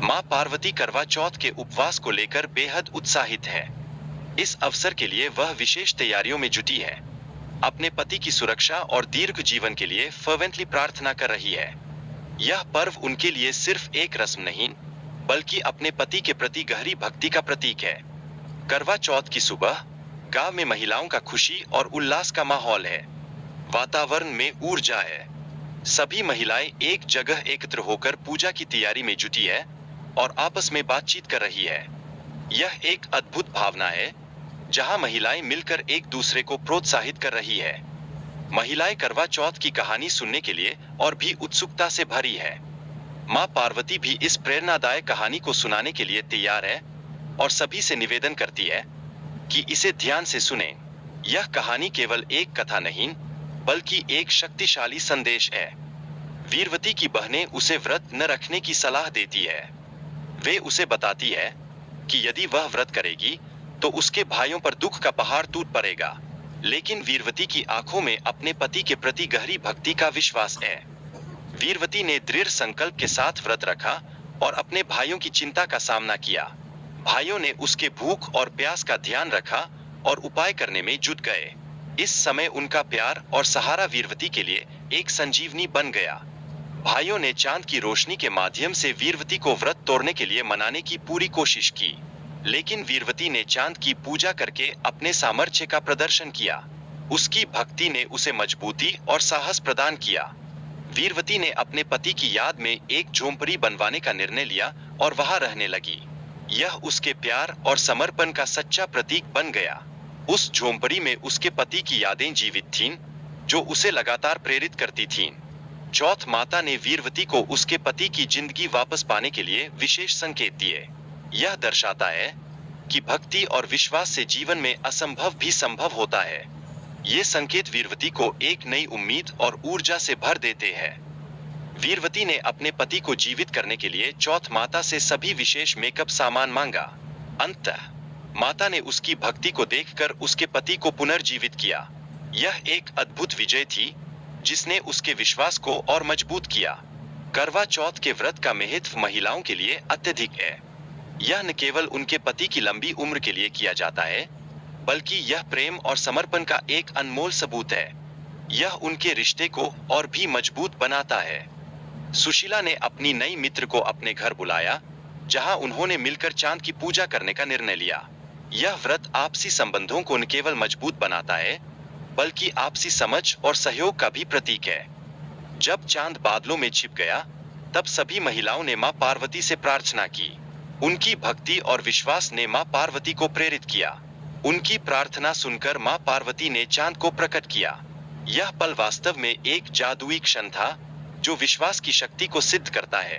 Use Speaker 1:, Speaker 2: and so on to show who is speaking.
Speaker 1: मां पार्वती करवा चौथ के उपवास को लेकर बेहद उत्साहित है। इस अवसर के लिए वह विशेष तैयारियों में जुटी है। अपने पति की सुरक्षा और दीर्घ जीवन के लिए फर्वेंटली प्रार्थना कर रही है। यह पर्व उनके लिए सिर्फ एक रस्म नहीं, बल्कि अपने पति के प्रति गहरी भक्ति का प्रतीक है। करवा चौथ की सुबह गांव में महिलाओं का खुशी और उल्लास का माहौल है। वातावरण में ऊर्जा है। सभी महिलाएं एक जगह एकत्र होकर पूजा की तैयारी में जुटी है और आपस में बातचीत कर रही है। यह एक अद्भुत भावना है, जहां महिलाएं मिलकर एक दूसरे को प्रोत्साहित कर रही है। महिलाएं करवा चौथ की कहानी सुनने के लिए और भी उत्सुकता से भरी है। मां पार्वती भी इस प्रेरणादायक कहानी को सुनाने के लिए तैयार है और सभी से निवेदन करती है कि इसे ध्यान से सुनें। यह कहानी केवल एक कथा नहीं, बल्कि एक शक्तिशाली संदेश है। वीरवती की बहनें उसे व्रत न रखने की सलाह देती है। वे उसे बताती है कि यदि वह व्रत करेगी तो उसके भाइयों पर दुख का पहाड़ टूट पड़ेगा। लेकिन वीरवती की आंखों में अपने पति के प्रति गहरी भक्ति का विश्वास है। वीरवती ने दृढ़ संकल्प के साथ व्रत रखा और अपने भाइयों की चिंता का सामना किया। भाइयों ने उसके भूख और प्यास का ध्यान रखा और उपाय करने में जुट गए। इस समय उनका प्यार और सहारा वीरवती के लिए एक संजीवनी बन गया। भाइयों ने चांद की रोशनी के माध्यम से वीरवती को व्रत तोड़ने के लिए मनाने की पूरी कोशिश की, लेकिन वीरवती ने चांद की पूजा करके अपने सामर्थ्य का प्रदर्शन किया। उसकी भक्ति ने उसे मजबूती और साहस प्रदान किया। वीरवती ने अपने पति की याद में एक झोंपड़ी बनवाने का निर्णय लिया और वहां रहने लगी। यह उसके प्यार और समर्पण का सच्चा प्रतीक बन गया। उस झोंपड़ी में उसके पति की यादें जीवित थीं, जो उसे लगातार प्रेरित करती थीं। चौथ माता ने वीरवती को उसके पति की जिंदगी वापस पाने के लिए विशेष संकेत दिए। यह दर्शाता है कि भक्ति और विश्वास से जीवन में असंभव भी संभव होता है। ये संकेत वीरवती को एक नई उम्मीद और ऊर्जा से भर देते हैं। वीरवती ने अपने पति को जीवित करने के लिए चौथ माता से सभी विशेष मेकअप सामान मांगा। अंततः माता ने उसकी भक्ति को देखकर उसके पति को पुनर्जीवित किया। यह एक अद्भुत विजय थी, जिसने उसके विश्वास को और मजबूत किया। करवा चौथ के व्रत का महत्व महिलाओं के लिए अत्यधिक है। यह न केवल उनके पति की लंबी उम्र के लिए किया जाता है, बल्कि यह प्रेम और समर्पण का एक अनमोल सबूत है। यह उनके रिश्ते को और भी मजबूत बनाता है। सुशीला ने अपनी नई मित्र को अपने घर बुलाया, जहां उन्होंने मिलकर चांद की पूजा करने का निर्णय लिया। यह व्रत आपसी संबंधों को न केवल मजबूत बनाता है, बल्कि आपसी समझ और सहयोग का भी प्रतीक है। जब चांद बादलों में छिप गया, तब सभी महिलाओं ने मां पार्वती से प्रार्थना की। उनकी भक्ति और विश्वास ने मां पार्वती को प्रेरित किया। उनकी प्रार्थना सुनकर मां पार्वती ने चांद को प्रकट किया। यह पल वास्तव में एक जादुई क्षण था, जो विश्वास की शक्ति को सिद्ध करता है।